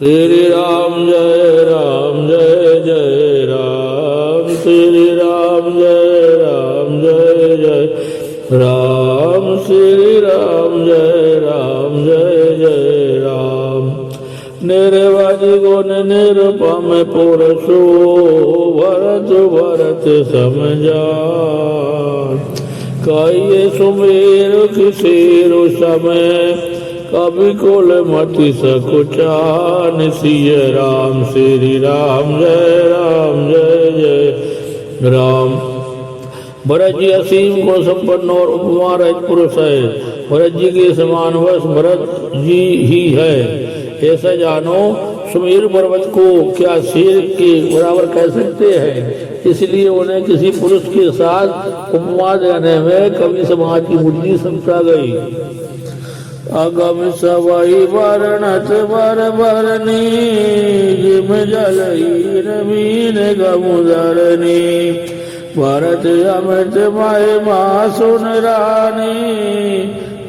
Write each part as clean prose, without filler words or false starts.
श्री राम जय जय राम, श्री राम जय जय राम, श्री राम जय राम। निर्वादि गुण निरुपम पुरुषो भरत समझा, कहिए सुमेर किसेरु समय, कवि कुल मति सकुचान। सिय राम श्री राम जय जय राम। भरत जी असीम गुण संपन्न और उपमा रहित पुरुष है। भरत जी के समान वश भरत जी ही है, ऐसा जानो। सुमेरु पर्वत को क्या शेर के बराबर कह सकते हैं, इसलिए उन्हें किसी पुरुष के साथ उपमा देने में कवि समाज की बुद्धि समझा गई। अगम सवई वर्णत बर बरनी, जिम जलई नवीन गमुदरनी। भरत अमृत महिमा सुन रानी,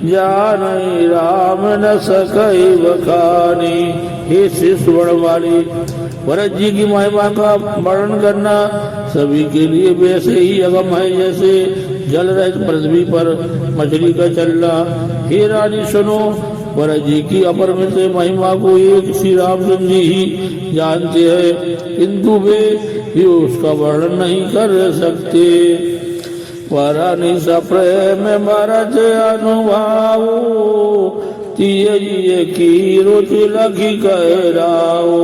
जानई राम न सकई बखानी। हे शिष्य वाली, भरत जी की महिमा का वर्णन करना सभी के लिए वैसे ही अगम है जैसे जल रहित पृथ्वी पर मछली का चलना। हे रानी सुनो, भरत जी की अपरिमित महिमा को एक श्री रामचंद्र जी ही जानते हैं, किंतु वे भी उसका वर्णन नहीं कर सकते। वरानी सा प्रेम भरत अनुभाव, तिये की रुचि लखी कह राओ।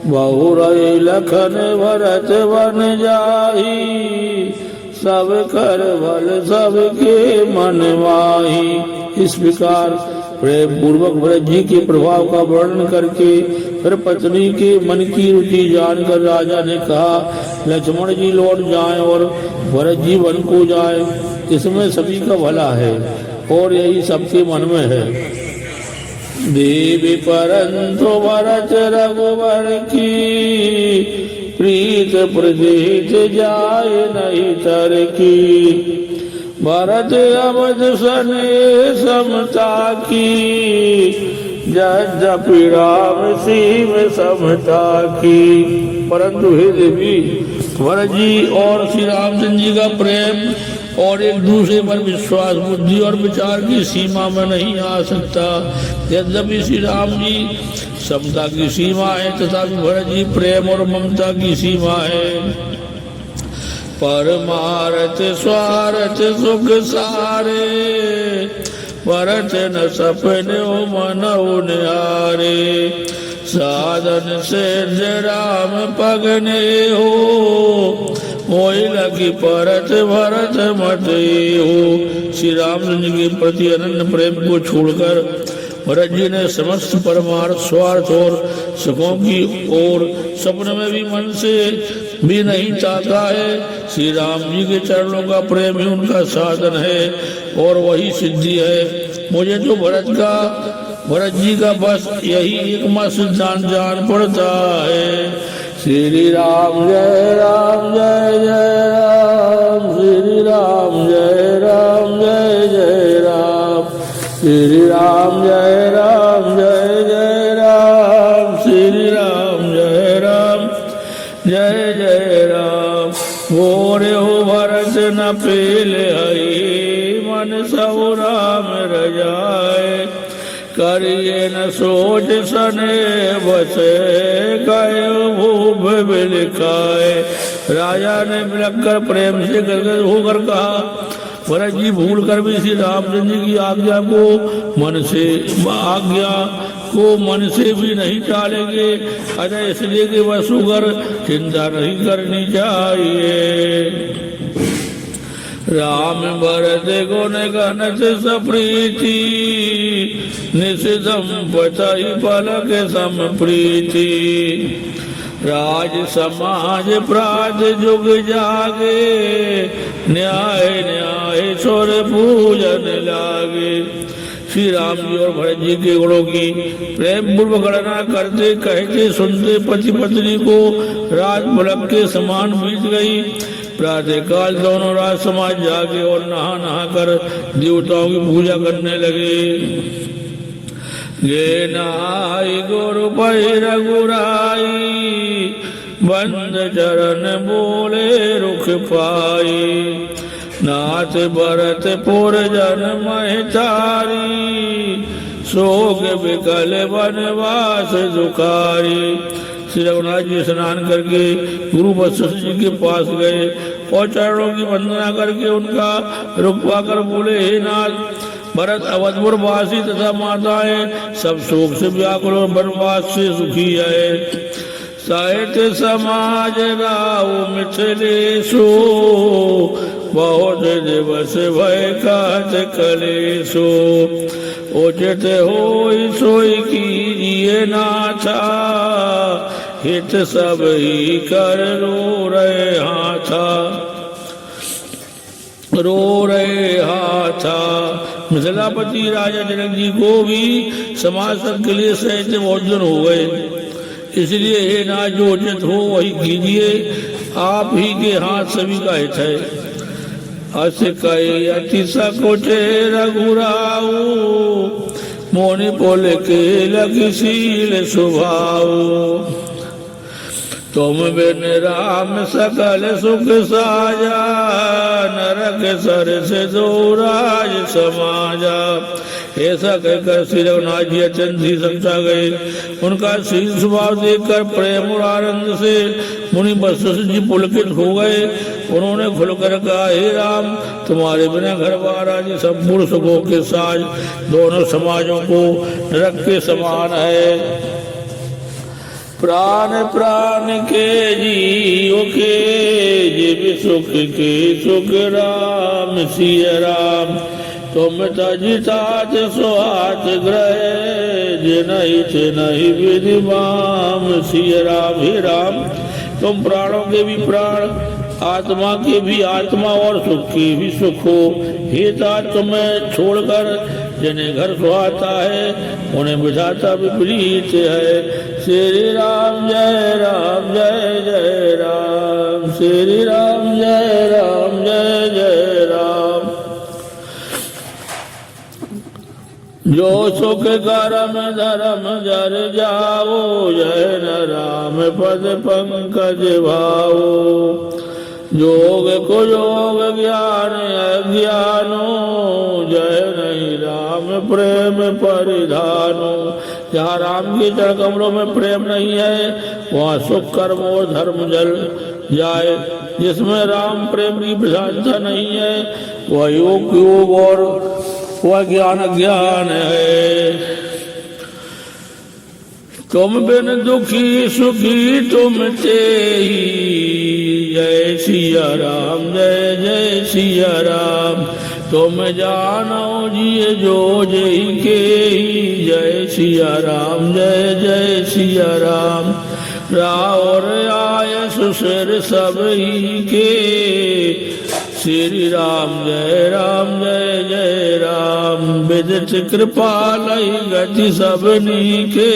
बहुरय लखन भरत बन जाही, सब कर बल सबके मन माही। इस प्रकार प्रेम पूर्वक भरत जी के प्रभाव का वर्णन करके फिर पत्नी के मन की रुचि जानकर राजा ने कहा, लक्ष्मण जी लौट जाएं और भरत जी वन को जाएं, इसमें सभी का भला है और यही सबके मन में है। देवी परंतु भरत रघुवर की, प्रीत प्रतीत जाए नहीं तर की। भरत अवध सने समता की, यद्यपि राम सीम समता की। परंतु हे देवी, भरत जी और श्री रामचंद्र जी का प्रेम और एक दूसरे पर विश्वास बुद्धि और विचार की सीमा में नहीं आ सकता। यद्यपि श्री राम जी समता की सीमा है, तथापि भरत जी प्रेम और ममता की सीमा है। परमारथ स्वार्थ सुख सारे, भरत न सपने मनऊ निहारे। साधन से राम पगने हो, मोहि लगी परत भरत मते हो। श्री रामचंद्र के प्रति अनन्य प्रेम को छोड़कर भरत जी ने समस्त परमार्थ स्वार्थ और सुखों की ओर सपने में भी मन से भी नहीं ताका है। श्री राम जी के चरणों का प्रेम ही उनका साधन है और वही सिद्धि है। मुझे तो भरत जी का बस यही एकमात्र सिद्धांत जान पड़ता है। श्री राम जय राम, श्री राम जय जय राम, श्री राम जय राम, श्री राम जय राम। मोरे हो भरत न पेल हई, मन सब राम रजाए। करिए न सोच सने बसे, गए भूप बिलखाए। राजा ने बिलखकर प्रेम से गदगद होकर कहा, भरत जी भूल कर भी श्री रामचंद्र जी की आज्ञा को मन से भी नहीं टालेंगे। अतः इसलिए कि वह सुगर चिंता नहीं करनी चाहिए। राम भरत गुण गणत सप्रीति, निषिधम पतई पलक सम प्रीति। राज समाज प्रात जुग जागे, न्याय न्याय सुर पूजन लागे। श्री राम जी और भरत जी के गुणों की प्रेम पूर्व गणना करते कहते सुनते पति पत्नी को रात पलक के समान बीत गई। प्रातः काल दोनों राज समाज जागे और नहा कर देवताओं की पूजा करने लगे। गे नाई गुरु पै रघुराई बंद चरण बोले रुख पाई नाथ भरत पुर जन महतारी सोग विकल वनवास दुखारी। श्री रघुनाथ जी स्नान करके गुरु वशिष्ठ जी के पास गए और चरणों की वंदना करके उनका रुख पाकर बोले, हे नाथ भरत अवधपुर वासी तथा माताएं सब शोक से व्याकुल और वनवास से सुखी है। साहित्य समाज राव मिथिलेशो बहुत दिवस भय काज कलेशो उचित हो सोई कीजिए नाथा हित सब ही कर रो रहे हाथा रो रहे हाथा। मिथिलापति राजा जनक जी को भी समाज के लिए साहित्य बहुत दिन हो गए, इसलिए हे नाथ जो उचित हो वही कीजिए, आप ही के हाथ सभी का हित है। अस कई अति सकुचे रघुराऊ मोनि पुल के लखीशील स्वभाव तुम बिन राम सकल सुख साजा नरक सर से दो राज समाजा। ऐसा कहकर श्री रघुनाथ जी अत्यंत ही समझा गए। उनका शील स्वभाव देखकर प्रेम और आनंद से मुनि वशिष्ठ जी पुलकित हो गए। उन्होंने खुलकर कहा, हे राम तुम्हारे बिना घर बार आदि संपूर्ण सुखों के साज दोनों समाजों को नरक के समान है। प्राण प्राण के जीव के जीव सुख के सुख राम सिया राम तुम तजितात सुहात ग्रह जिनहि नहीं विधि माम सिया राम। हे राम तुम प्राणों के भी प्राण आत्मा के भी आत्मा और सुख के भी सुख हो। हे तात तुम्हें छोड़कर जिन्हें घर सुहाता है उन्हें विधाता विपरीत है। श्री राम जय राम जय जय राम श्री राम जय राम जय जय राम। जो सुख करम धर्म जर जाओ जय न राम पद पंकज भाओ। जोग को योग ज्ञान अज्ञानो जय नहीं राम प्रेम परिधानो। जहाँ राम के चरण कमलों में प्रेम नहीं है वहाँ सुख कर्म और धर्म जल जाए। जिसमें राम प्रेम की प्रधानता नहीं है वह योग और वह ज्ञान अज्ञान है। तुम बिन दुखी सुखी तुम ते ही जय सिया राम जय जय सिया राम। तुम जानो जिये जो जय के ही जय सिया राम जय जय सिया राम। रावर आय सुसर सब ही के श्री राम जय जय राम। विदित कृपाल गति सबनी के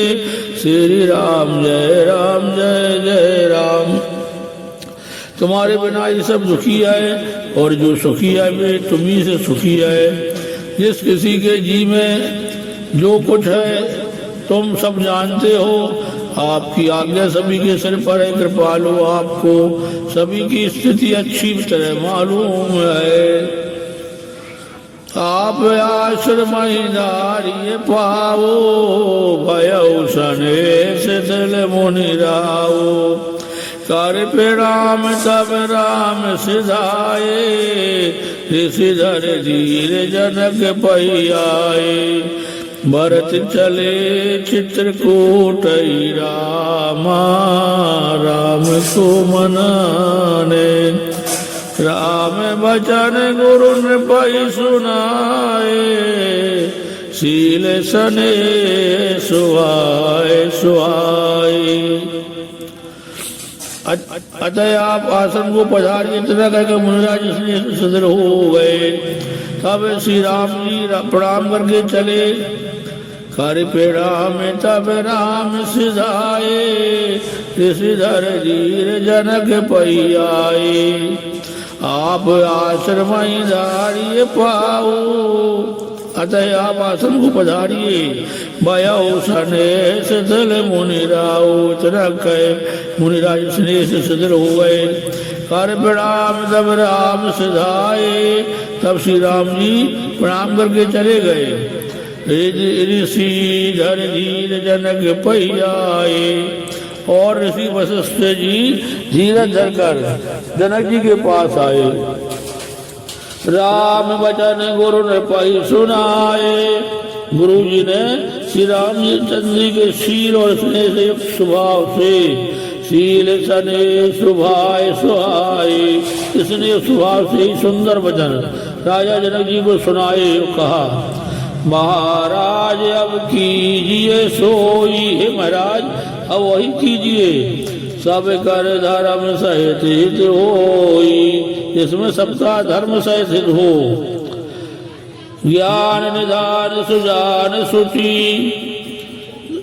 श्री राम जय जय राम। तुम्हारे बिना ये सब दुखी है और जो सुखी है वे तुम्ही से सुखी है। जिस किसी के जी में जो कुछ है तुम सब जानते हो। आपकी आज्ञा सभी के सिर पर है। कृपालु आपको सभी की स्थिति अच्छी तरह मालूम है। आप आश्रम धारिये पाओ भयो सनेश दिल मुनि राओ। कर प्रणाम तब राम सिधाए ऋषिधर धीर जनक पहियाए। भरत चले चित्रकूट रामा राम को मनाने। राम बचन गुरु ने पै सुनाए शील सने सुहाए सुहाए। अतः आप आसन को पधारिए। इतना कहकर मुनिराज इसलिए सदर हो गए। तब श्री राम जी प्रणाम करके चले। कर प्रणाम तब राम सिधाए ऋषिधर धीर जनक पहियाए। आप आश्रम धारिये पाओ अतः आप आसन को पधारिए। बयो स्नेह शिथिल मुनिराओ, इतना कहे मुनिराज स्नेह से शिथिल हो गए। कर प्रणाम तब राम सिधाए, तब श्री राम जी प्रणाम करके चले गए। ऋषि धर धीर जनक पहियाए, और ऋषि वशिष्ठ जी धीरज धरकर जनक जी के पास आए। राम वचन गुरु ने पही सुनाए, गुरु जी ने श्री राम जी चंद्र जी के शील और स्नेह से युक्त स्वभाव से, शील सने सुभाए सुहाए, इसने स्वभाव से ही सुंदर वचन राजा जनक जी को सुनाए। कहा, महाराज अब कीजिए सोई, हे महाराज अब वही कीजिए, सब कर धर्म सहित हित होई, इसमें सबका धर्म सहित हित हो। ज्ञान निधान सुजान सुचि,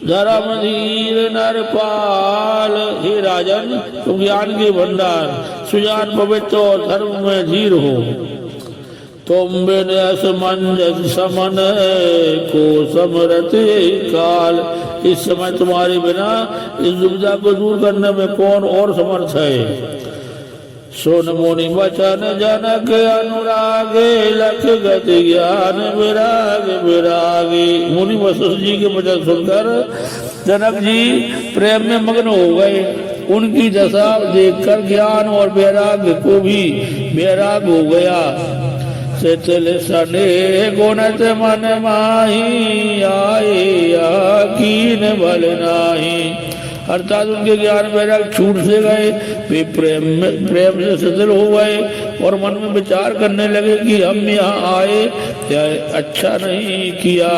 धर्म धीर नरपाल, हे राजन तुम ज्ञान के भंडार, सुजान पवित्र और धर्म में धीर हो। तुम बिन असमंजस समन को समरथ काल, इस समय तुम्हारे बिना इस दुविधा को दूर करने में कौन और समर्थ है। सुन मुनि वचन जनक अनुरागे, लख गति ज्ञान विराग विरागे। मुनि वशिष्ठ जी के वचन सुनकर जनक जी प्रेम में मग्न हो गए। उनकी दशा देखकर ज्ञान और वैराग्य को भी वैराग हो गया। शिथिल सने गुणत मन माही, आए कीन बल नाही, अर्थात उनके ज्ञान वैराग छूट से गए। वे प्रेम से शिथिल हो गए और मन में विचार करने लगे कि हम यहाँ आए यह अच्छा नहीं किया।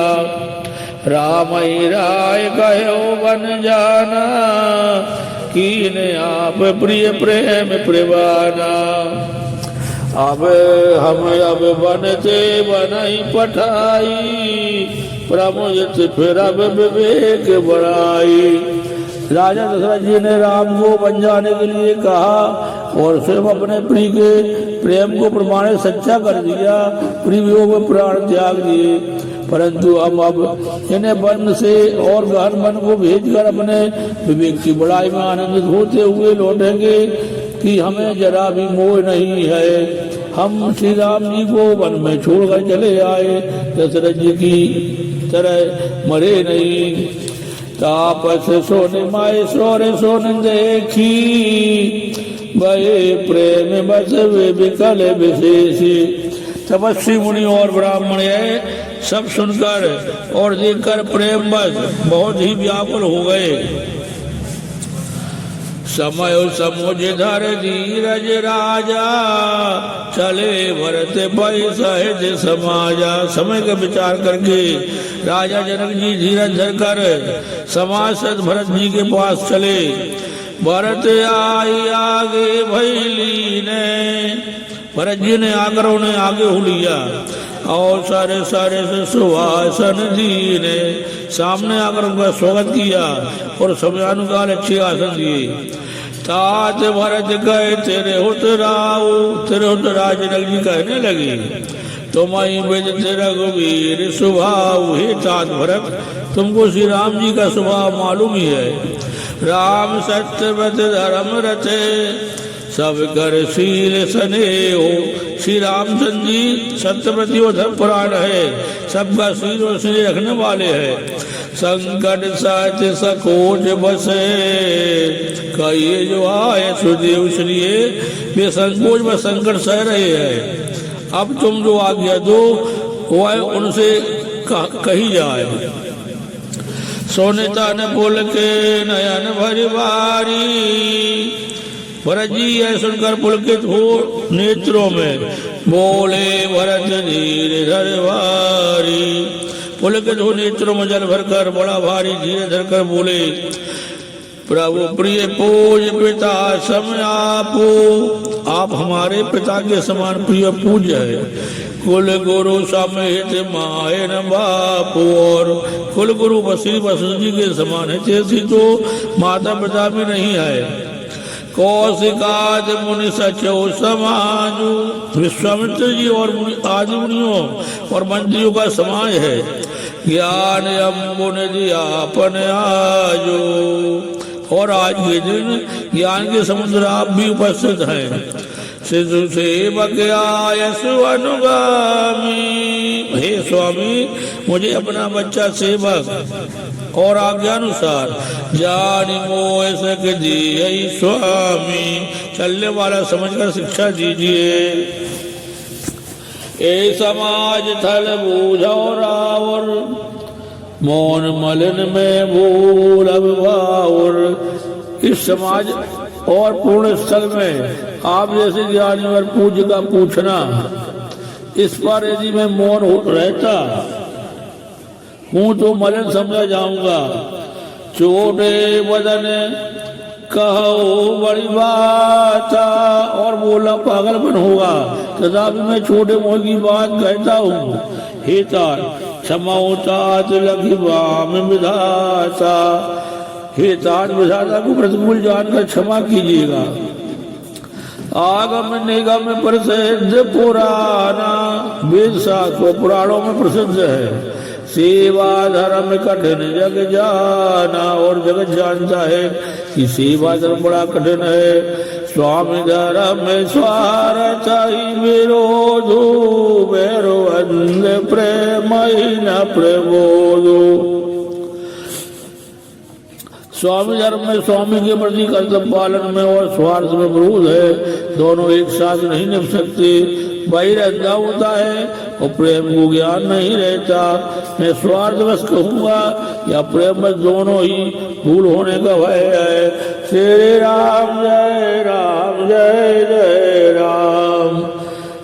राम राय कहो बन जाना, कीन आप प्रिय प्रेम प्रिवाना। अब हम अब बनते बनई पठाई, प्रमुदित फिर अब विवेक बढ़ाई। राजा दशरथ जी ने राम को बन जाने के लिए कहा और स्वयं अपने प्रिय के प्रेम को प्रमाणित सच्चा कर दिया। प्रिय वियोग में प्राण त्याग दिए, परंतु हम अब इन्हें वन से और गहन वन को भेजकर अपने विवेक की बढ़ाई में आनंदित होते हुए लौटेंगे कि हमें जरा भी मोह नहीं है। हम श्री राम जी को वन में छोड़कर चले आए, दशरथ जी की तरह मरे नहीं। तापस सोने माए सोरे सोन देखी, भये प्रेम बस वे विकल विशेषी। तपस्वी मुनि और ब्राह्मण है सब सुनकर और देखकर प्रेम बस बहुत ही व्याकुल हो गए। समय समुझ धर धीरज राजा, चले भरत भय सहज समाजा। समय का विचार करके राजा जनक जी धीरज धरकर समासद भरत जी के पास चले। भरत आई आगे भैली ने, भरत जी ने आकर उन्हें आगे हो लिया और सारे सारे से सुहासन जी ने सामने आकर उनका स्वागत किया और समयानुकाल अच्छे आसन दिए। तात भरत गए तेरे उतराओ, तेरे उतरा जनक जी कहने लगे, तुम्हारी विदित रघुवीर स्वभाव, हे तात भरत तुमको श्री राम जी का स्वभाव मालूम ही है। राम सत्यव्रत धर्म रथे, सब कर शील सने हो। श्री रामचंद्र जी सत्यव्रती और धर्मपरायण है, सबका शील और स्नेह रखने वाले हैं। संकट साथ सकोच बसे, कहिए जो आए सुदेव श्रिये, वे संकोच व संकट सह रहे हैं। अब तुम जो आज्ञा दो वह उनसे कही जाए। सोनिता ने बोल के नयन भरी बारी, भरत जी यह सुनकर पुलकित हो नेत्रों में बोले, भरत धीरे धरवारी। पुलकित हो नेत्रों में जल भरकर बड़ा भारी धीरे धरकर बोले, प्रभु प्रिय पूज पिता सम आपो, आप हमारे पिता के समान प्रिय पूज्य है। कुल गुरु समेत मायन बापू, और कुल गुरु वशिष्ठ जी के समान है, जैसी तो माता पिता भी नहीं है। कौशिकाद मुनि सचो समाजु। विश्वामित्र जी और आदि मुनियों और मंत्रियों का समाज है। ज्ञान अम्बुन दिया अपन आजो। और आज के दिन ज्ञान के समुद्र आप भी उपस्थित हैं। शिशु सेवक आयसु अनुगामी। हे स्वामी, मुझे अपना बच्चा सेवक और आज्ञानुसार जानी मोह सक दिए स्वामी, चलने वाला समझकर शिक्षा दीजिए। ए समाज थल बूझो रावर, मौन मलिन में भूल अभिभावर। इस समाज और पूर्ण स्थल में आप जैसे ज्ञानी और पूज्य का पूछना, इस पर यदि मैं मौन रहता हूँ तो मलिन समझा जाऊंगा। छोटे बदन कहो बड़ी बात, और बोला पागलपन होगा, तथापि मैं छोटे मोह की बात कहता हूँ। हे तात क्षमाओतात लघिवाम विधाता। हे तात विधाता को प्रतिकूल जानकर क्षमा कीजिएगा। आगम निगम प्रसिद्ध पुराना, वेद शास्त्र पुराणों में प्रसिद्ध है। सेवा धर्म कठिन जग जाना, और जगत जानता है कि सेवा धर्म बड़ा कठिन है। स्वामी धर्म स्वार्थ ही विरोधो, मेरो अंध प्रेम ही न प्रबोधो। स्वामी धर्म में स्वामी के प्रति कर्तव्य पालन में और स्वार्थ में विरोध है, दोनों एक साथ नहीं निभ सकते। वही रहता होता है और प्रेम को ज्ञान नहीं रहता। मैं स्वार्थवश कहूँगा या प्रेम बस, दोनों ही भूल होने का भय है। श्री राम जय राम जय जय राम,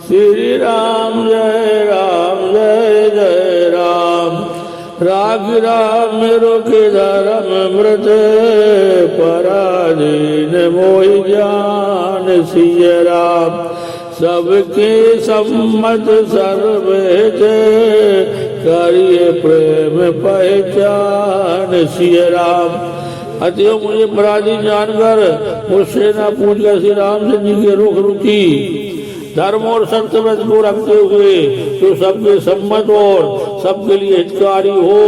श्री राम जय राम जय जय राम। राग राम मेरो के धर्म मृत, पराधीन मोहि ज्ञान सिय राम। सबके सम्मत सर्वहित, करिए प्रेम पहचान सिय राम। अतएव मुझे अपराधी जानकर मुझसे न पूछकर श्री रामचंद्र जी के रुख रुचि, धर्म और सत्यव्रत को रखते हुए तो सबके सम्मत और सबके लिए हितकारी हो।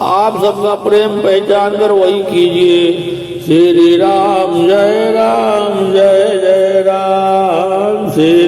आप सबका प्रेम पहचान कर वही कीजिए। श्री राम जय राम जय जय राम, श्री